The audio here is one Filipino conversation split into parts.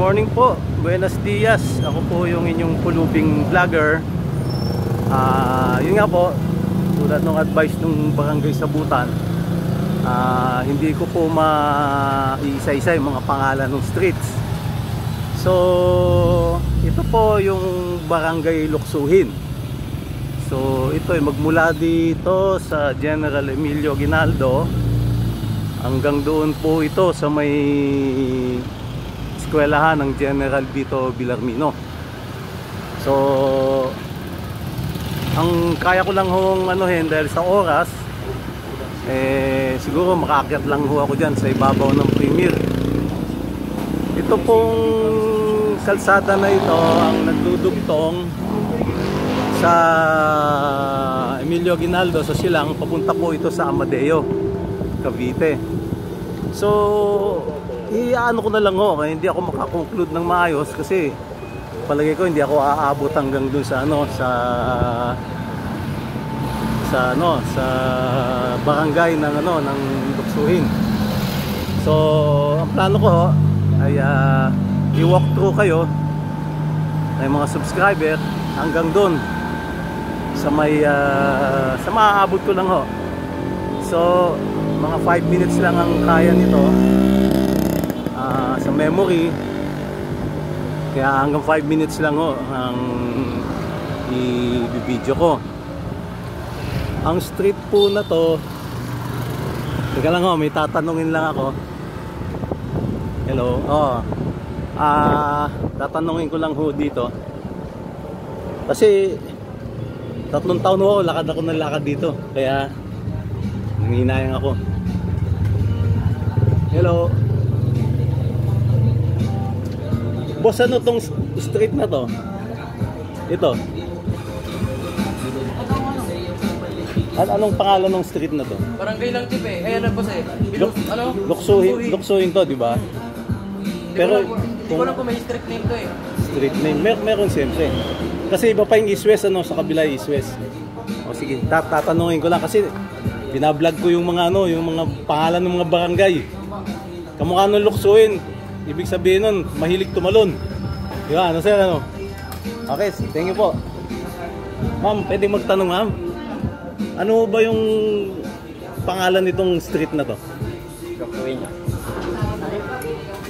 morning po, buenos dias. Ako po yung inyong pulubing vlogger. Yun nga po, tulad ng advice ng barangay Sabutan, hindi ko po ma-isa-isa yung mga pangalan ng streets. So ito po yung barangay Luksuhin. So ito ay magmula dito sa General Emilio Aguinaldo hanggang doon po ito sa may eskwelahan ng General Vito Villarmino. So ang kaya ko lang hong anuhin dahil sa oras, siguro makaakyat lang ho ako dyan sa ibabaw ng Premier. Ito pong kalsada na ito ang nagdudugtong sa Emilio Aguinaldo sa Silang, papunta po ito sa Amadeo, Cavite. So iano ko na lang ho, kaya hindi ako makakonclude ng maayos kasi palagi ko hindi ako aabot hanggang dun sa sa barangay ng ng Luksuhin. So ang plano ko ay i-walk through kayo ay mga subscriber hanggang dun sa may sa maaabot ko lang ho. So mga 5 minutes lang ang kaya nito sa memory, kaya hanggang 5 minutes lang ho ang i-video ko. Ang street po na to, teka lang ho, may tatanungin lang ako. Hello, tatanungin ko lang ho dito kasi 3 taon ho lakad ako ng lakad dito, kaya nanginayang ako. Hello boss, ano tong street na to? Ito. Anong pangalan ng street na to? Barangay lang tip eh. Ayan na boss eh. Luksuhin to, di ba? Pero hindi ko lang kung may street name to eh. Street name, meron siyempre. Kasi iba pa yung East West, sa kabila East West. O sige, tatanungin ko lang kasi binablog ko yung mga yung mga pangalan ng mga barangay. Kamukha ng Luksuhin. Ibig sabihin nun, mahilig tumalon. Di ba? Ano sir, ano? Okay, thank you po. Ma'am, pwede magtanong ma'am? Ano ba yung pangalan nitong street na to? Luksuhin.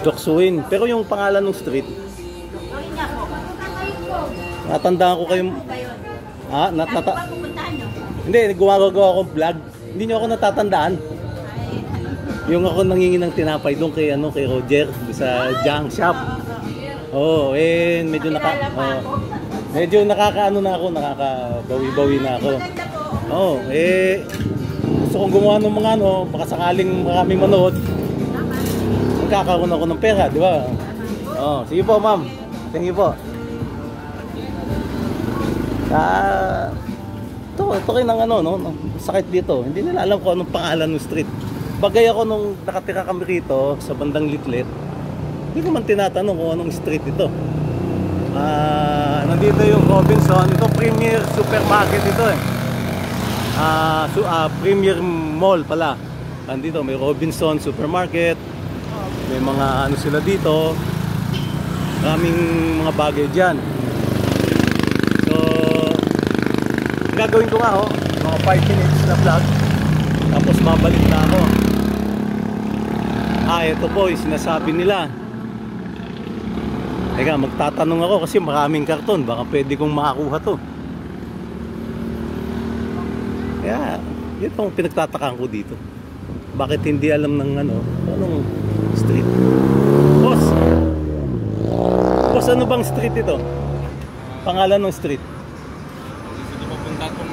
Luksuhin. Pero yung pangalan ng street? Natandaan ko kayo. Hindi, gumagawa akong vlog. Hindi niyo ako natatandaan. Yung ako nangingi ng tinapay doon kay kay Roger sa junk shop. Medyo medyo nakakaano na ako, nakakabawi-bawi na ako. Gusto kong gumawa ng mga baka sakaling maraming manood. Magkakaroon ako ng pera, di ba? Sige po, ma'am. Thank you po. Ito kayo ng sakit dito. Hindi nila alam kung anong pangalan ng street. Bagay ako nung nakatira kami rito sa bandang Litlet, hindi ko man tinatanong kung anong street ito. Nandito yung Robinson. Ito Premier Supermarket ito eh. Premier Mall pala. Nandito may Robinson Supermarket. May mga sila dito. Maraming mga bagay dyan. So gagawin ko nga mga 5 minutes na vlog, tapos babalik na ako. Ito po yung sinasabi nila. Teka, magtatanong ako kasi maraming karton, baka pwede kong makakuha to. Kaya yun pong pinagtatakaan ko dito. Bakit hindi alam ng anong street? Boss, ano bang street ito? Pangalan ng street? Dito papunta itong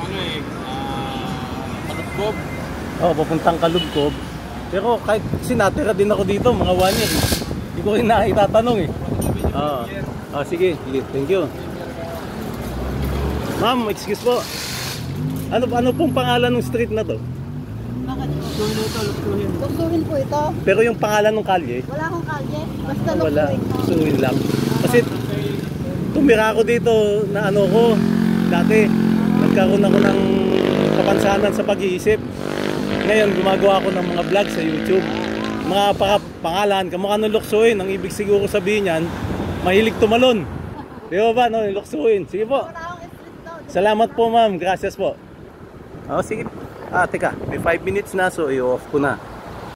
Kalubkob. Papuntang Kalubkob. Pero kahit sinatira din ako dito mga 1 year. Hindi ko rin itatanong eh. Sige, thank you. Ma'am, excuse po. Ano pong pangalan ng street na to? Luksuhin po ito. Pero yung pangalan ng kalye? Wala akong kalye. Basta Wala, Luksuhin lang. Kasi tumira ako dito na dati nagkaroon ako ng kapansanan sa pag-iisip. Ngayon gumagawa ako ng mga vlog sa YouTube. mga pangalan, kamukha ng luksuin. Ang ibig siguro sabihin yan, mahilig tumalon. Di ba no? Luksuin. Sige po. Salamat po ma'am. Gracias po. Oh, sige. Teka. May 5 minutes na so i-off ko na.